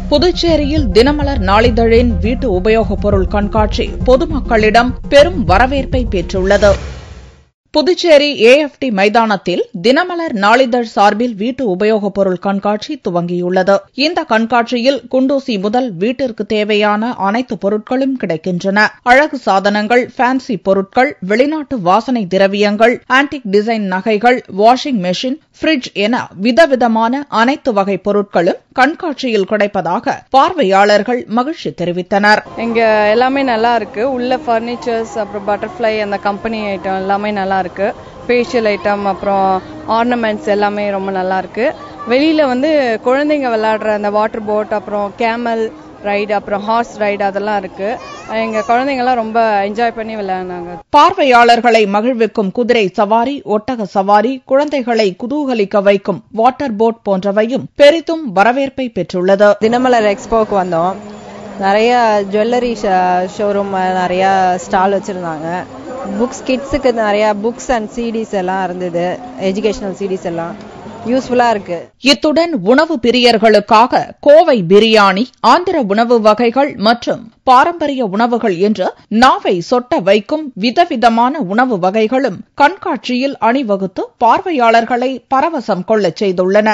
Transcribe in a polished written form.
புதுச்சேரியில் தினமலர் நாளிதழின் வீட்டு உபயோகப் பொருள் கண்காட்சி பொதுமக்களிடம் பெரும் வரவேற்பை பெற்றுள்ளது. புதுச்சேரி AFT மைதானத்தில் தினமலர் நாளிதழ் சார்பில் வீட்டு உபயோகப் பொருள் கண்காட்சி துவங்கியுள்ளது. இந்த கண்காட்சியில் குண்டூசி முதல் வீட்டிற்கு தேவையான அனைத்து பொருட்களும் கிடைக்கின்றன. அழகு சாதனங்கள், ஃபேன்சி பொருட்கள், வெளிநாட்டு வாசனை திரவியங்கள், ஆன்டிக் டிசைன் நகைகள், வாஷிங் மெஷின், பிரிட்ஜ் என விதவிதமான அனைத்து வகை பொருட்களும் கண்காட்சியில் கிடைப்பதாக பார்வையாளர்கள் மகிழ்ச்சி தெரிவித்தனர். இங்க எல்லாமே நல்லா இருக்கு. உள்ள பர்னிச்சர்ஸ், அப்புறம் பட்டர்ஃபிளை அந்த கம்பெனி ஐட்டம் எல்லாமே நல்லா இருக்கு. ஃபேஷியல் ஐட்டம், அப்புறம் ஆர்னமெண்ட்ஸ் எல்லாமே ரொம்ப நல்லா இருக்கு. வெளியில குழந்தைங்க விளையாடுற அந்த வாட்டர் போட், அப்புறம் கேமல் ரைடு, அப்புறம் ஹார்ஸ் ரைடு அதெல்லாம் இருக்கு. எங்க குழந்தைங்க எல்லாம் ரொம்ப என்ஜாய் பண்ணி விளையாடுனாங்க. பார்வையாளர்களை மகிழ்விக்கும் குதிரை சவாரி, ஒட்டக சவாரி, குழந்தைகளை குதூகலிக்க வைக்கும் வாட்டர் போட் போன்றவையும் பெரிதும் வரவேற்பை பெற்றுள்ளது. தினமலர் எக்ஸ்போக்கு வந்தோம். நிறைய ஜுவல்லரி ஷோரூம், நிறைய ஸ்டால் வச்சிருந்தாங்க. புக்ஸ், கிட்ஸுக்கு நிறைய புக்ஸ் அண்ட் சிடிஸ் எல்லாம் இருந்தது. எஜுகேஷனல் சிடிஸ் எல்லாம் யூஸ்ஃபுல்லா இருக்கு. இத்துடன் உணவு பிரியர்களுக்காக கோவை பிரியாணி, ஆந்திர உணவு வகைகள் மற்றும் பாரம்பரிய உணவுகள் என்று நாவை சொட்ட வைக்கும் விதவிதமான உணவு வகைகளும் கண்காட்சியில் அணிவகுத்து பார்வையாளர்களை பரவசம் கொள்ளச் செய்துள்ளன.